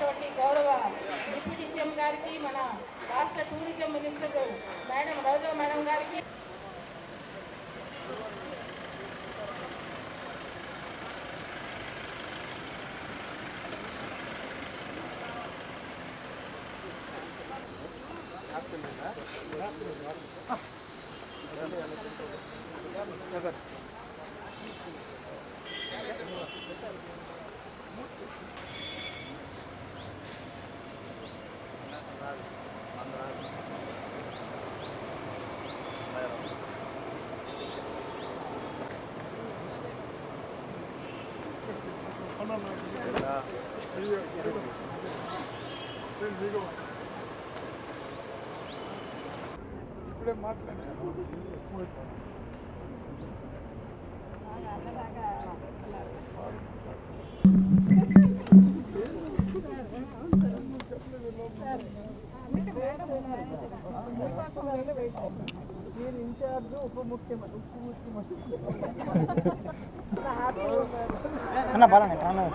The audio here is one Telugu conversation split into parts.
చేసినటువంటి గౌరవ డిప్యూటీ సీఎం గారికి, మన రాష్ట్ర టూరిజం మినిస్టర్ మేడం రోజా మేడం గారికి, ఇప్పుడే మాట్లాడాను. మీరు ఇన్ఛార్జ్ ఉప ముఖ్యమంత్రి అన్న బాగా రానా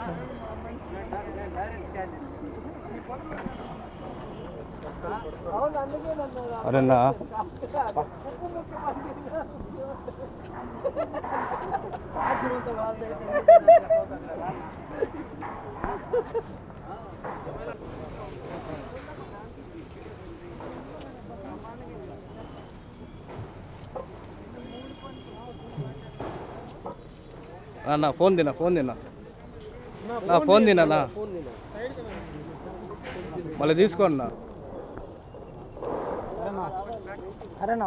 అవును, అందుకే నన్ను అరేనా ఉప ముఖ్యమంత్రి అన్న ఫోన్ తిన్నా నా ఫోన్ తిన్నా మళ్ళీ తీసుకోండి అరేనా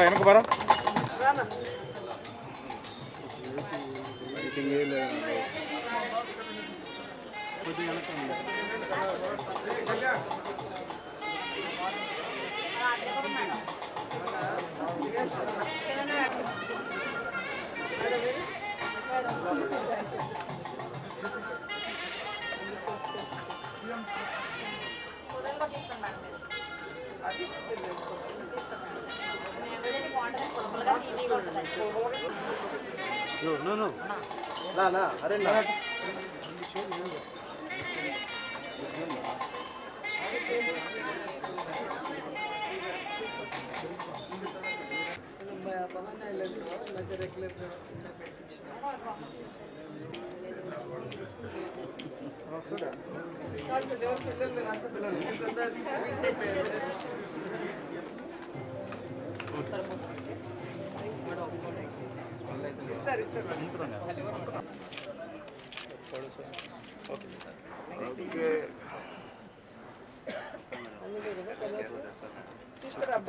వెనక బరా No. Na. Are na.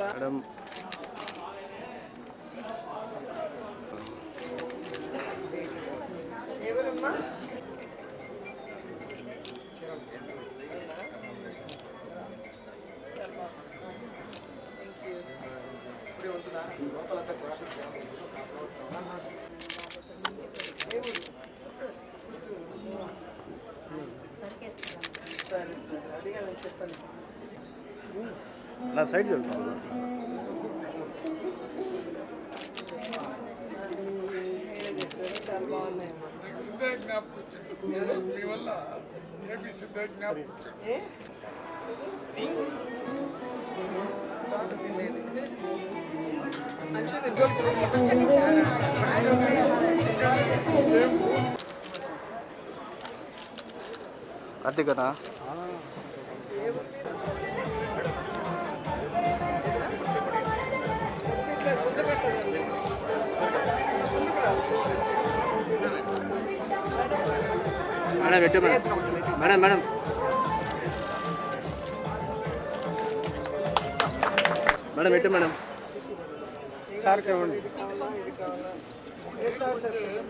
Madam. పేరమ్మా? సరే సరే అడిగాను చెప్పండి. నా సైడ్ చూడు. చాలా బాగున్నాయమ్మా. మీ వల్ల ఏపీ సిద్ధ జ్ఞాపకం వచ్చాడు. ఏ? మంచిది. కార్తీకనా మేడం పెట్టు మేడం మేడం మేడం మేడం పెట్టు మేడం సార్ ఇవ్వండి.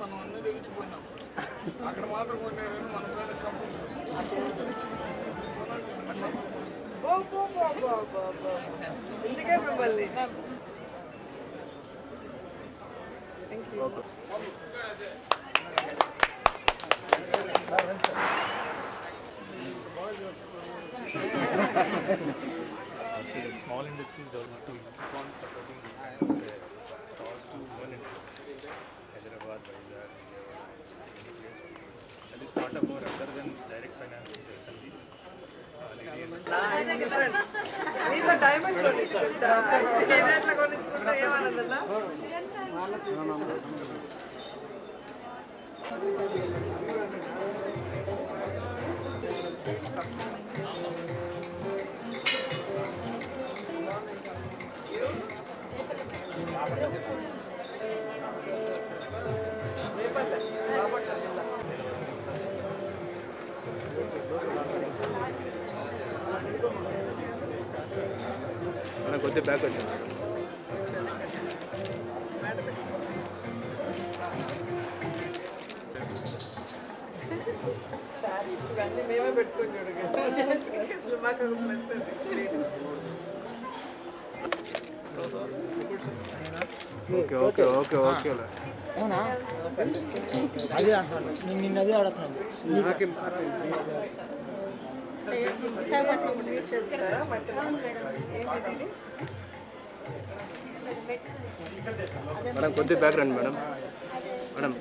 మనం అన్నది ఎగిరిపోయినాం. అక్కడ మాత్రం కొన్నారని మన పైన కంపెనీ ఇందుకే మిమ్మల్ని small industries development to keep on supporting this kind of stores to run in Hyderabad, Vizag, Vijayawada, any place. That is part of our other than direct financing facilities. మీతో డైమండ్ కొనిచ్చుకుంటా, ఏదైనా కొనిచ్చుకుంటా ఏమన్నదన్నా? మేడం కొద్దిగా బ్యాక్ వచ్చింది. శారీస్ ఇవన్నీ మేమే పెట్టుకుని చూడగలం. మాకు ఒక plus okay okay okay okay అదే అంటున్నాను, నేను నిన్నదే అడుగుతున్నాను. మేడం కొద్దిగా బ్యాక్ రండి మేడం మేడం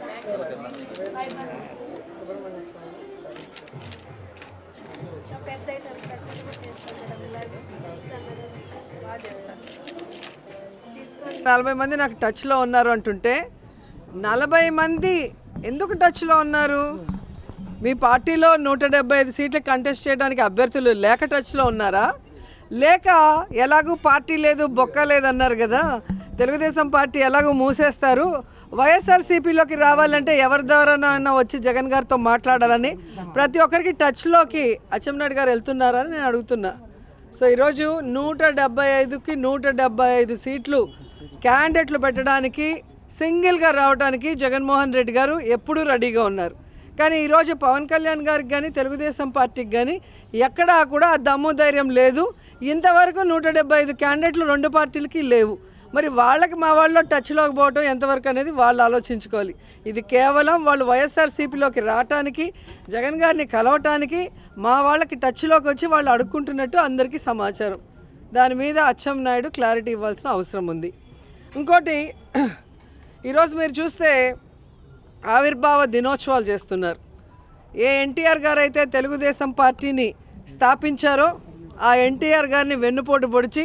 నలభై మంది నాకు టచ్లో ఉన్నారు అంటుంటే 40 మంది ఎందుకు టచ్లో ఉన్నారు? మీ పార్టీలో 175 సీట్లు కంటెస్ట్ చేయడానికి అభ్యర్థులు లేక టచ్లో ఉన్నారా? లేక ఎలాగూ పార్టీ లేదు బొక్క లేదన్నారు కదా, తెలుగుదేశం పార్టీ ఎలాగో మూసేస్తారు, వైఎస్ఆర్సీపీలోకి రావాలంటే ఎవరి ద్వారానైనా వచ్చి జగన్ గారితో మాట్లాడాలని ప్రతి ఒక్కరికి టచ్లోకి అచ్చెన్నాయుడు గారు వెళ్తున్నారని నేను అడుగుతున్నా. సో ఈరోజు 175కి 175 సీట్లు క్యాండిడేట్లు పెట్టడానికి సింగిల్గా రావడానికి జగన్మోహన్ రెడ్డి గారు ఎప్పుడూ రెడీగా ఉన్నారు. కానీ ఈరోజు పవన్ కళ్యాణ్ గారికి కానీ తెలుగుదేశం పార్టీకి కానీ ఎక్కడా కూడా ఆ దమ్ము ధైర్యం లేదు. ఇంతవరకు 175 క్యాండిడేట్లు రెండు పార్టీలకి లేవు. మరి వాళ్ళకి మా వాళ్ళలో టచ్లోకి పోవటం ఎంతవరకు అనేది వాళ్ళు ఆలోచించుకోవాలి. ఇది కేవలం వాళ్ళు వైఎస్ఆర్సీపీలోకి రావటానికి జగన్ గారిని కలవటానికి మా వాళ్ళకి టచ్లోకి వచ్చి వాళ్ళు అడుక్కుంటున్నట్టు అందరికీ సమాచారం. దాని మీద అచ్చెన్నాయుడు క్లారిటీ ఇవ్వాల్సిన అవసరం ఉంది. ఇంకోటి, ఈరోజు మీరు చూస్తే ఆవిర్భావ దినోత్సవాలు చేస్తున్నారు. ఏ ఎన్టీఆర్ గారు అయితే తెలుగుదేశం పార్టీని స్థాపించారో ఆ ఎన్టీఆర్ గారిని వెన్నుపోటు పొడిచి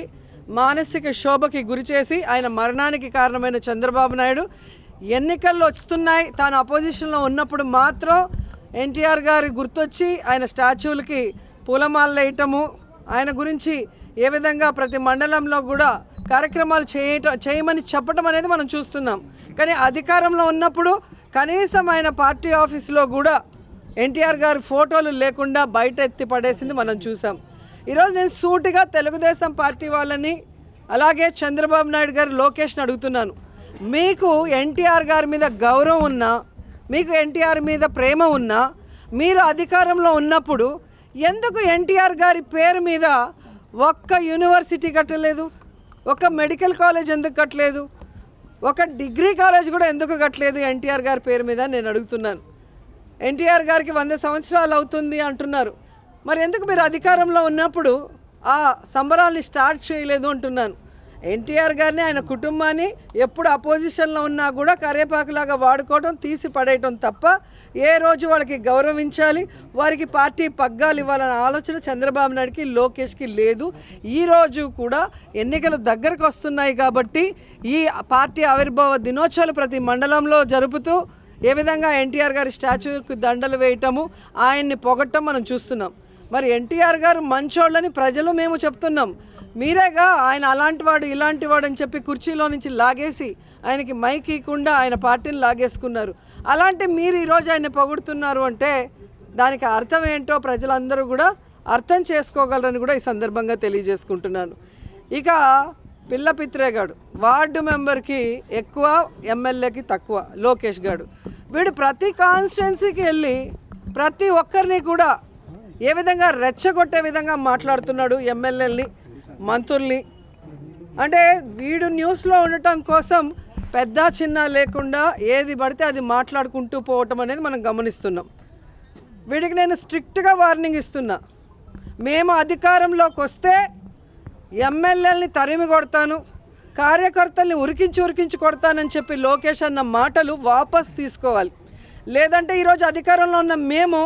మానసిక శోభకి గురిచేసి ఆయన మరణానికి కారణమైన చంద్రబాబు నాయుడు ఎన్నికల్లో వస్తున్నాయి తాను అపోజిషన్లో ఉన్నప్పుడు మాత్రం ఎన్టీఆర్ గారి గుర్తొచ్చి ఆయన స్టాచ్యూలకి పూలమాలలు వేయటము, ఆయన గురించి ఏ విధంగా ప్రతి మండలంలో కూడా కార్యక్రమాలు చేయమని చెప్పడం అనేది మనం చూస్తున్నాం. కానీ అధికారంలో ఉన్నప్పుడు కనీసం ఆయన పార్టీ ఆఫీసులో కూడా ఎన్టీఆర్ గారి ఫోటోలు లేకుండా బయట ఎత్తి పడేసింది మనం చూసాం. ఈరోజు నేను సూటిగా తెలుగుదేశం పార్టీ వాళ్ళని అలాగే చంద్రబాబు నాయుడు గారు లోకేష్ని అడుగుతున్నాను, మీకు ఎన్టీఆర్ గారి మీద గౌరవం ఉన్నా మీకు ఎన్టీఆర్ మీద ప్రేమ ఉన్నా మీరు అధికారంలో ఉన్నప్పుడు ఎందుకు ఎన్టీఆర్ గారి పేరు మీద ఒక్క యూనివర్సిటీ కట్టలేదు, ఒక మెడికల్ కాలేజ్ ఎందుకు కట్టలేదు, ఒక డిగ్రీ కాలేజ్ కూడా ఎందుకు కట్టలేదు ఎన్టీఆర్ గారి పేరు మీద నేను అడుగుతున్నాను. ఎన్టీఆర్ గారికి 100 సంవత్సరాలు అవుతుంది అంటున్నారు, మరి ఎందుకు మీరు అధికారంలో ఉన్నప్పుడు ఆ సంబరాల్ని స్టార్ట్ చేయలేదు అంటున్నాను. ఎన్టీఆర్ గారిని ఆయన కుటుంబాన్ని ఎప్పుడు అపోజిషన్లో ఉన్నా కూడా కరేపాకులాగా వాడుకోవడం, తీసి పడేయటం తప్ప ఏ రోజు వాళ్ళకి గౌరవించాలి, వారికి పార్టీ పగ్గాలు ఇవ్వాలన్న ఆలోచన చంద్రబాబు నాయుడుకి, లోకేష్కి లేదు. ఈరోజు కూడా ఎన్నికలు దగ్గరకు వస్తున్నాయి కాబట్టి ఈ పార్టీ ఆవిర్భావ దినోత్సవాలు ప్రతి మండలంలో జరుపుతూ ఏ విధంగా ఎన్టీఆర్ గారి స్టాచ్యూకి దండలు వేయటము, ఆయన్ని పొగట్టం మనం చూస్తున్నాం. మరి ఎన్టీఆర్ గారు మంచోళ్ళని ప్రజలు మేము చెప్తున్నాం, మీరేగా ఆయన అలాంటివాడు ఇలాంటివాడు అని చెప్పి కుర్చీలో నుంచి లాగేసి ఆయనకి మైక్ ఇవ్వకుండా ఆయన పార్టీని లాగేసుకున్నారు. అలాంటి మీరు ఈరోజు ఆయన్ని పొగుడుతున్నారు అంటే దానికి అర్థం ఏంటో ప్రజలందరూ కూడా అర్థం చేసుకోగలరని కూడా ఈ సందర్భంగా తెలియజేసుకుంటున్నాను. ఇక పిల్ల పిత్రేగాడు వార్డు మెంబర్కి ఎక్కువ, ఎమ్మెల్యేకి తక్కువ లోకేష్ గారు. వీడు ప్రతి కాన్స్టిట్యున్సీకి వెళ్ళి ప్రతి ఒక్కరిని కూడా ఏ విధంగా రెచ్చగొట్టే విధంగా మాట్లాడుతున్నాడు, ఎమ్మెల్యేలని, మంత్రుల్ని. అంటే వీడు న్యూస్లో ఉండటం కోసం పెద్ద చిన్న లేకుండా ఏది పడితే అది మాట్లాడుకుంటూ పోవటం అనేది మనం గమనిస్తున్నాం. వీడికి నేను స్ట్రిక్ట్గా వార్నింగ్ ఇస్తున్నా, మేము అధికారంలోకి వస్తే ఎమ్మెల్యేలని తరిమి కొడతాను, కార్యకర్తల్ని ఉరికించి కొడతానని చెప్పి లోకేష్ అన్న మాటలు వాపస్ తీసుకోవాలి. లేదంటే ఈరోజు అధికారంలో ఉన్న మేము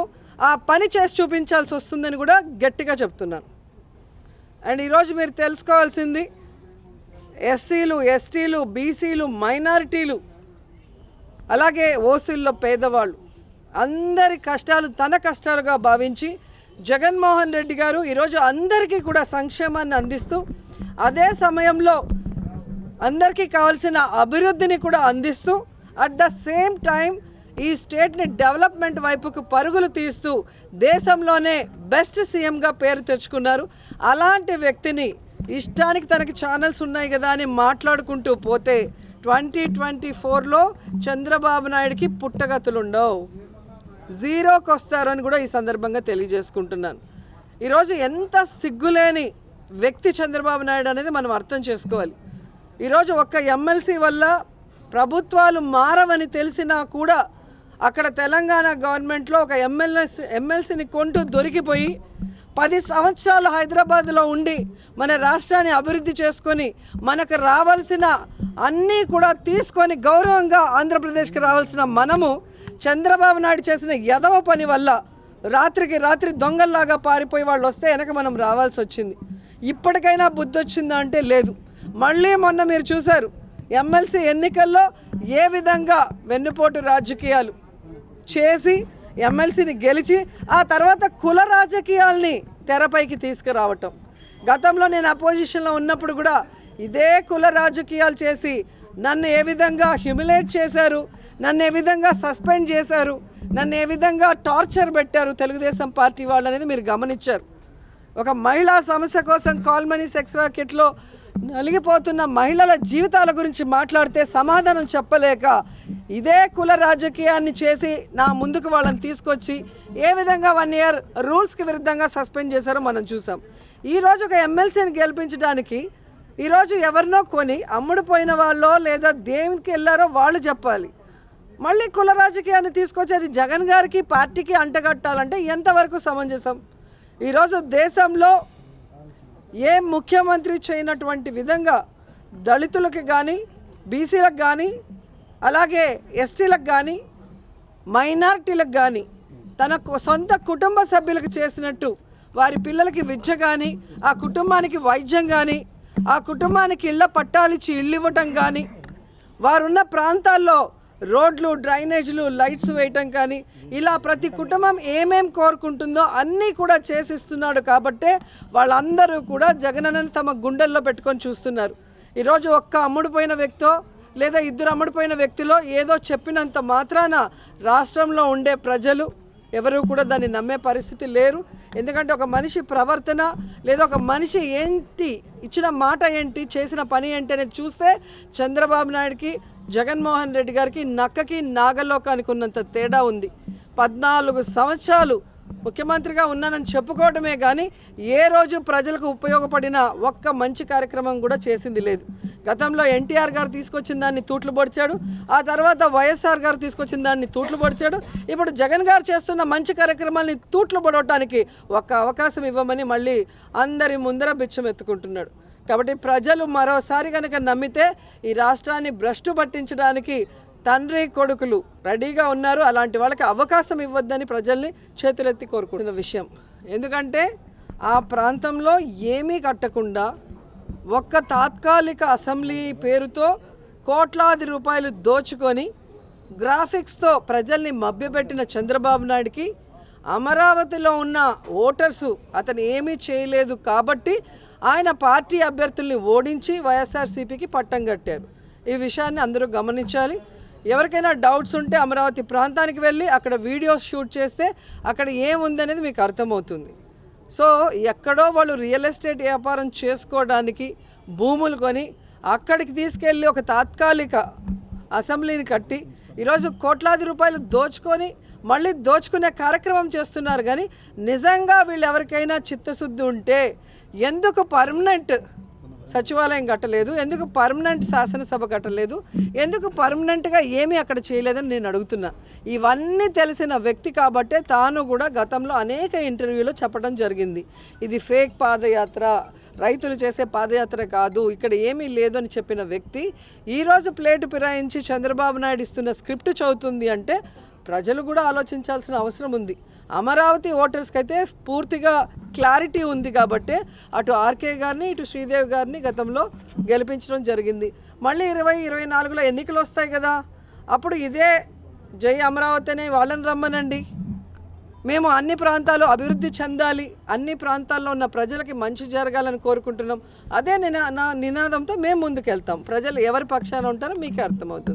ఆ పని చేసి చూపించాల్సి వస్తుందని కూడా గట్టిగా చెప్తున్నాను. అండ్ ఈరోజు మీరు తెలుసుకోవాల్సింది, ఎస్సీలు, ఎస్టీలు, బీసీలు, మైనారిటీలు, అలాగే ఓసీల్లో పేదవాళ్ళు అందరి కష్టాలు తన కష్టాలుగా భావించి జగన్మోహన్ రెడ్డి గారు ఈరోజు అందరికీ కూడా సంక్షేమాన్ని అందిస్తూ అదే సమయంలో అందరికీ కావాల్సిన అభివృద్ధిని కూడా అందిస్తూ అట్ ద సేమ్ టైం ఈ స్టేట్ని డెవలప్మెంట్ వైపుకు పరుగులు తీస్తూ దేశంలోనే బెస్ట్ సీఎంగా పేరు తెచ్చుకున్నారు. అలాంటి వ్యక్తిని ఇష్టానికి తనకి ఛానల్స్ ఉన్నాయి కదా అని మాట్లాడుకుంటూ పోతే 2024లో చంద్రబాబు నాయుడికి పుట్టగతులుండవు, జీరోకి వస్తారు అని కూడా ఈ సందర్భంగా తెలియజేసుకుంటున్నాను. ఈరోజు ఎంత సిగ్గులేని వ్యక్తి చంద్రబాబు నాయుడు అనేది మనం అర్థం చేసుకోవాలి. ఈరోజు ఒక్క ఎమ్మెల్సీ వల్ల ప్రభుత్వాలు మారవని తెలిసినా కూడా అక్కడ తెలంగాణ గవర్నమెంట్లో ఒక ఎమ్మెల్సీని కొంటూ దొరికిపోయి 10 సంవత్సరాలు హైదరాబాద్లో ఉండి మన రాష్ట్రాన్ని అభివృద్ధి చేసుకొని మనకు రావాల్సిన అన్నీ కూడా తీసుకొని గౌరవంగా ఆంధ్రప్రదేశ్కి రావాల్సిన మనము చంద్రబాబు నాయుడు చేసిన యదవ పని వల్ల రాత్రికి రాత్రి దొంగల్లాగా పారిపోయి వాళ్ళు వస్తే వెనక మనం రావాల్సి వచ్చింది. ఇప్పటికైనా బుద్ధి వచ్చిందా అంటే లేదు. మళ్ళీ మొన్న మీరు చూశారు ఎమ్మెల్సీ ఎన్నికల్లో ఏ విధంగా వెన్నుపోటు రాజకీయాలు చేసి ఎమ్మెల్సీని గెలిచి ఆ తర్వాత కుల రాజకీయాల్ని తెరపైకి తీసుకురావటం. గతంలో నేను అపోజిషన్లో ఉన్నప్పుడు కూడా ఇదే కుల రాజకీయాలు చేసి నన్ను ఏ విధంగా హ్యూమిలేట్ చేశారు, నన్ను ఏ విధంగా సస్పెండ్ చేశారు, నన్ను ఏ విధంగా టార్చర్ పెట్టారు తెలుగుదేశం పార్టీ వాళ్ళు అనేది మీరు గమనించారు. ఒక మహిళా సమస్య కోసం కాల్మనీ సెక్స్ రాకెట్లో నలిగిపోతున్న మహిళల జీవితాల గురించి మాట్లాడితే సమాధానం చెప్పలేక ఇదే కుల రాజకీయాన్ని చేసి నా ముందుకు వాళ్ళని తీసుకొచ్చి ఏ విధంగా 1 year రూల్స్కి విరుద్ధంగా సస్పెండ్ చేశారో మనం చూసాం. ఈరోజు ఒక ఎమ్మెల్సీని గెలిపించడానికి ఈరోజు ఎవరినో కొని అమ్ముడుపోయిన వాళ్ళో లేదా దేనికి వెళ్ళారో వాళ్ళు చెప్పాలి. మళ్ళీ కుల రాజకీయాన్ని తీసుకొచ్చి అది జగన్ గారికి పార్టీకి అంటగట్టాలంటే ఎంతవరకు సమంజసం? ఈరోజు దేశంలో ఏ ముఖ్యమంత్రి చేయనటువంటి విధంగా దళితులకు కానీ, బీసీలకు కానీ, అలాగే ఎస్టీలకు కానీ, మైనారిటీలకు కానీ తన సొంత కుటుంబ సభ్యులకు చేసినట్టు వారి పిల్లలకి విద్య కానీ, ఆ కుటుంబానికి వైద్యం కానీ, ఆ కుటుంబానికి ఇళ్ల పట్టాలిచ్చి ఇళ్ళు ఇవ్వటం కానీ, వారున్న ప్రాంతాల్లో రోడ్లు, డ్రైనేజీలు, లైట్స్ వేయటం కానీ, ఇలా ప్రతి కుటుంబం ఏమేం కోరుకుంటుందో అన్నీ కూడా చేసిస్తున్నాడు. కాబట్టే వాళ్ళందరూ కూడా జగనన్నని తమ గుండెల్లో పెట్టుకొని చూస్తున్నారు. ఈరోజు ఒక్క అమ్ముడుపోయిన వ్యక్తో లేదా 2 అమ్ముడుపోయిన వ్యక్తిలో ఏదో చెప్పినంత మాత్రాన రాష్ట్రంలో ఉండే ప్రజలు ఎవరు కూడా దాన్ని నమ్మే పరిస్థితి లేరు. ఎందుకంటే ఒక మనిషి ప్రవర్తన లేదా ఒక మనిషి ఏంటి, ఇచ్చిన మాట ఏంటి, చేసిన పని ఏంటి అనేది చూస్తే చంద్రబాబు నాయుడికి జగన్మోహన్ రెడ్డి గారికి నక్కకి నాగలోకానికి ఉన్నంత తేడా ఉంది. 14 సంవత్సరాలు ముఖ్యమంత్రిగా ఉన్నానని చెప్పుకోవడమే కానీ ఏ రోజు ప్రజలకు ఉపయోగపడిన ఒక్క మంచి కార్యక్రమం కూడా చేసింది లేదు. గతంలో ఎన్టీఆర్ గారు తీసుకొచ్చిన దాన్ని తూట్లు పొడిచాడు, ఆ తర్వాత వైఎస్ఆర్ గారు తీసుకొచ్చిన దాన్ని తూట్లు పొడిచాడు. ఇప్పుడు జగన్ గారు చేస్తున్న మంచి కార్యక్రమాల్ని తూట్లు పొడవటానికి ఒక్క అవకాశం ఇవ్వమని మళ్ళీ అందరి ముందర బిచ్చం ఎత్తుకుంటున్నాడు. కాబట్టి ప్రజలు మరోసారి కనుక నమ్మితే ఈ రాష్ట్రాన్ని భ్రష్టు పట్టించడానికి తండ్రి కొడుకులు రెడీగా ఉన్నారు. అలాంటి వాళ్ళకి అవకాశం ఇవ్వద్దని ప్రజల్ని చేతులెత్తి కోరుకుంటున్న విషయం. ఎందుకంటే ఆ ప్రాంతంలో ఏమీ కట్టకుండా ఒక్క తాత్కాలిక అసెంబ్లీ పేరుతో కోట్లాది రూపాయలు దోచుకొని గ్రాఫిక్స్తో ప్రజల్ని మభ్యపెట్టిన చంద్రబాబు నాయుడికి అమరావతిలో ఉన్న ఓటర్సు అతను ఏమీ చేయలేదు కాబట్టి ఆయన పార్టీ అభ్యర్థుల్ని ఓడించి వైఎస్ఆర్సీపీకి పట్టం కట్టారు. ఈ విషయాన్ని అందరూ గమనించాలి. ఎవరికైనా డౌట్స్ ఉంటే అమరావతి ప్రాంతానికి వెళ్ళి అక్కడ వీడియోస్ షూట్ చేస్తే అక్కడ ఏముందనేది మీకు అర్థమవుతుంది. సో ఎక్కడో వాళ్ళు రియల్ ఎస్టేట్ వ్యాపారం చేసుకోవడానికి భూములు కొని అక్కడికి తీసుకెళ్ళి ఒక తాత్కాలిక అసెంబ్లీని కట్టి ఈరోజు కోట్లాది రూపాయలు దోచుకొని మళ్ళీ దోచుకునే కార్యక్రమం చేస్తున్నారు. కానీ నిజంగా వీళ్ళు ఎవరికైనా చిత్తశుద్ధి ఉంటే ఎందుకు పర్మనెంట్ సచివాలయం కట్టలేదు, ఎందుకు పర్మనెంట్ శాసనసభ కట్టలేదు, ఎందుకు పర్మనెంట్గా ఏమీ అక్కడ చేయలేదని నేను అడుగుతున్నా. ఇవన్నీ తెలిసిన వ్యక్తి కాబట్టే తాను కూడా గతంలో అనేక ఇంటర్వ్యూలో చెప్పడం జరిగింది. ఇది ఫేక్ పాదయాత్ర, రైతులు చేసే పాదయాత్ర కాదు, ఇక్కడ ఏమీ లేదు అని చెప్పిన వ్యక్తి ఈరోజు ప్లేటు ఫిరాయించి చంద్రబాబు నాయుడు ఇస్తున్న స్క్రిప్ట్ చదువుతుంది అంటే ప్రజలు కూడా ఆలోచించాల్సిన అవసరం ఉంది. అమరావతి ఓటర్స్కి అయితే పూర్తిగా క్లారిటీ ఉంది కాబట్టి అటు ఆర్కే గారిని ఇటు శ్రీదేవి గారిని గతంలో గెలిపించడం జరిగింది. మళ్ళీ 2024లో ఎన్నికలు వస్తాయి కదా, అప్పుడు ఇదే జై అమరావతి అనే వాళ్ళని రమ్మనండి. మేము అన్ని ప్రాంతాలు అభివృద్ధి చెందాలి, అన్ని ప్రాంతాల్లో ఉన్న ప్రజలకి మంచి జరగాలని కోరుకుంటున్నాం. అదే నా నినాదంతో మేము ముందుకెళ్తాం. ప్రజలు ఎవరి పక్షాన ఉంటారో మీకే అర్థమవుతుంది.